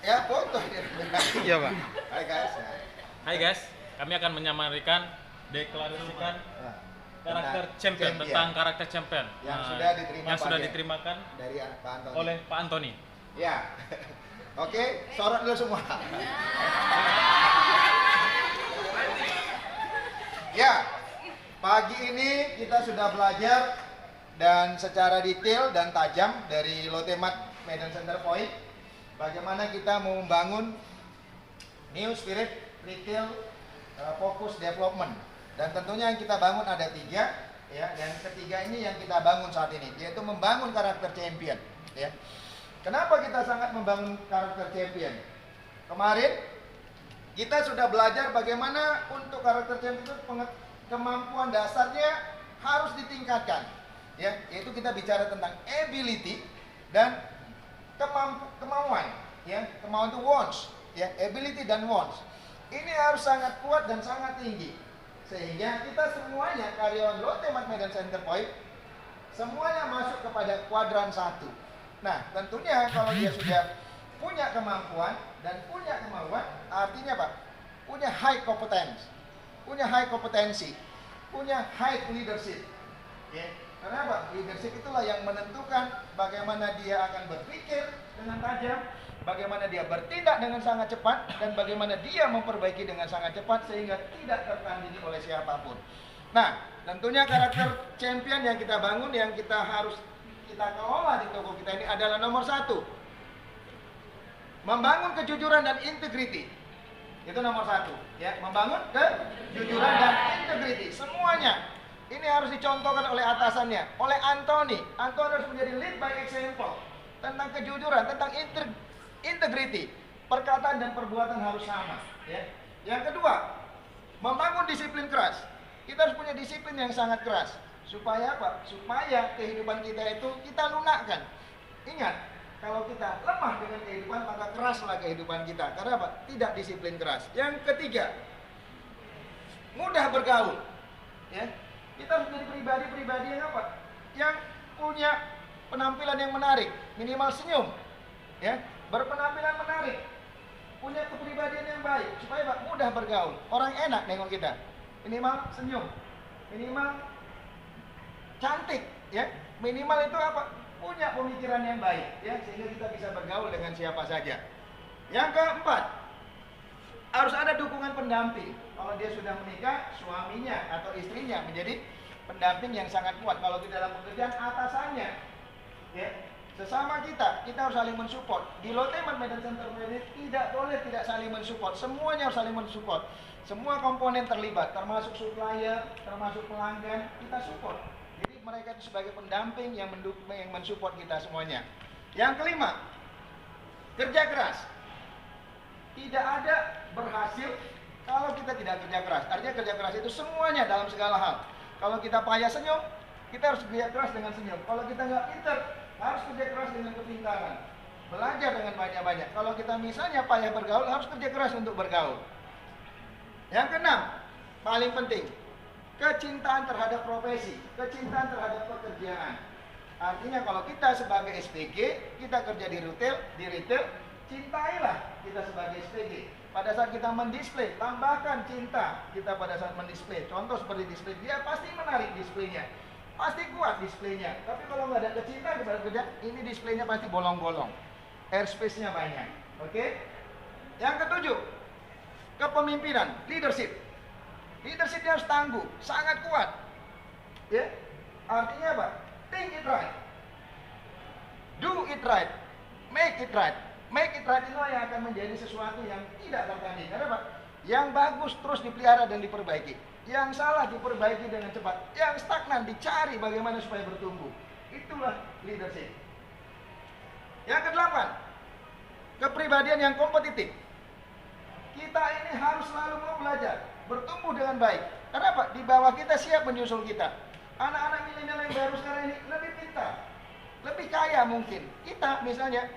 Ya, foto. Iya, Pak. Hai guys. Hai guys, kami akan menyamarkan, deklarasikan Nah, karakter champion, tentang karakter champion yang sudah diterima yang sudah Pak, diterimakan dari Pak Antoni. oleh Pak Antoni. Ya. Oke, sorot dulu semua. Ya, pagi ini kita sudah belajar dan secara detail dan tajam dari Lotte-Mart Medan Center Point bagaimana kita mau membangun new spirit retail focus development. Dan tentunya yang kita bangun ada 3 ya, dan ketiga ini yang kita bangun saat ini, yaitu membangun karakter champion ya. Kenapa kita sangat membangun karakter champion? Kemarin kita sudah belajar bagaimana untuk karakter champion itu kemampuan dasarnya harus ditingkatkan ya, yaitu kita bicara tentang ability dan kemauan ya, kemauan itu wants ya, ability dan wants. Ini harus sangat kuat dan sangat tinggi. Sehingga kita semuanya karyawan Lotte-Mart Medan Center Point semuanya masuk kepada kuadran 1. Nah, tentunya kalau dia sudah punya kemampuan dan punya kemauan, artinya Pak, punya high competence, punya high kompetensi, punya high leadership. Ya. Karena apa? Leadership itulah yang menentukan bagaimana dia akan berpikir dengan tajam, bagaimana dia bertindak dengan sangat cepat, dan bagaimana dia memperbaiki dengan sangat cepat sehingga tidak tertandingi oleh siapapun. Nah, tentunya karakter champion yang kita bangun, yang kita harus kita kelola di toko kita ini adalah nomor 1, membangun kejujuran dan integrity. Itu nomor 1 ya, membangun kejujuran dan integrity. Semuanya ini harus dicontohkan oleh atasannya, oleh Antoni. Antoni harus menjadi lead by example tentang kejujuran, tentang integrity. Perkataan dan perbuatan harus sama ya. Yang kedua, membangun disiplin keras. Kita harus punya disiplin yang sangat keras. Supaya apa? Supaya kehidupan kita itu kita lunakkan. Ingat, kalau kita lemah dengan kehidupan, maka keraslah kehidupan kita. Karena apa? Tidak disiplin keras. Yang ketiga, mudah bergaul ya. Kita harus menjadi pribadi-pribadi yang apa? Yang punya penampilan yang menarik, minimal senyum ya, berpenampilan menarik, punya kepribadian yang baik supaya Pak mudah bergaul. Orang enak nengok kita. Minimal senyum, minimal cantik ya, minimal itu apa? Punya pemikiran yang baik ya, sehingga kita bisa bergaul dengan siapa saja. Yang keempat, harus ada dukungan pendamping. Kalau dia sudah menikah, suaminya atau istrinya menjadi pendamping yang sangat kuat. Kalau kita dalam pekerjaan, atasannya ya, sesama kita harus saling mensupport. Di Lotte-Mart Medan Center ini tidak boleh tidak saling mensupport. Semuanya harus saling mensupport. Semua komponen terlibat, termasuk supplier, termasuk pelanggan, kita support. Jadi mereka itu sebagai pendamping yang mendukung, yang mensupport kita semuanya. Yang kelima, kerja keras. Tidak ada berhasil kalau kita tidak kerja keras. Artinya kerja keras itu semuanya dalam segala hal. Kalau kita payah senyum, kita harus kerja keras dengan senyum. Kalau kita nggak pintar, harus kerja keras dengan kepintaran. Belajar dengan banyak-banyak. Kalau kita misalnya payah bergaul, harus kerja keras untuk bergaul. Yang keenam, paling penting, kecintaan terhadap profesi, kecintaan terhadap pekerjaan. Artinya kalau kita sebagai SPG, kita kerja di retail, cintailah kita sebagai SPG. Pada saat kita mendisplay, tambahkan cinta kita pada saat mendisplay. Contoh seperti display, dia pasti menarik displaynya, pasti kuat displaynya. Tapi kalau nggak ada kecintaan kepada kerja, ini displaynya pasti bolong-bolong, airspace-nya banyak. Oke? Yang ketujuh, kepemimpinan, leadership. Leadership harus tangguh, sangat kuat. Ya, artinya apa? Think it right, do it right, make it right. Make it right itu yang akan menjadi sesuatu yang tidak tertanding. Karena apa? Yang bagus terus dipelihara dan diperbaiki. Yang salah diperbaiki dengan cepat. Yang stagnan dicari bagaimana supaya bertumbuh. Itulah leadership. Yang kedelapan, kepribadian yang kompetitif. Kita ini harus selalu mau belajar, bertumbuh dengan baik. Karena apa? Di bawah kita siap menyusul kita. Anak-anak milenial yang baru sekarang ini lebih pintar, lebih kaya mungkin. Kita misalnya,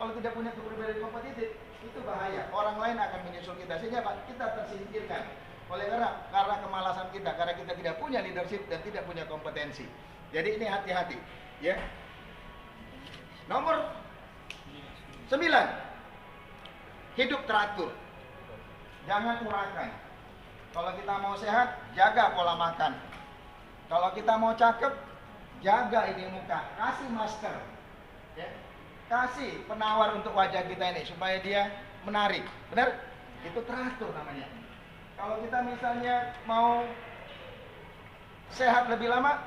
kalau tidak punya kepribadian kompetitif, itu bahaya. Orang lain akan menyusul kita, sehingga Pak, kita tersingkirkan. Oleh karena kemalasan kita, karena kita tidak punya leadership dan tidak punya kompetensi. Jadi ini hati-hati, ya. Nomor 9, hidup teratur. Jangan urakan. Kalau kita mau sehat, jaga pola makan. Kalau kita mau cakep, jaga ini muka, kasih masker. Ya. Kasih penawar untuk wajah kita ini supaya dia menarik. Benar? Itu teratur namanya. Kalau kita misalnya mau sehat lebih lama,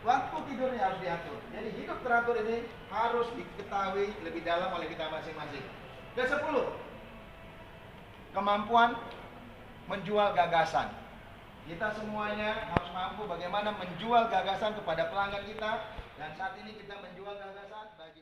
waktu tidurnya harus diatur. Jadi hidup teratur ini harus diketahui lebih dalam oleh kita masing-masing. Ke-10, kemampuan menjual gagasan. Kita semuanya harus mampu bagaimana menjual gagasan kepada pelanggan kita. Dan saat ini kita menjual gagasan bagi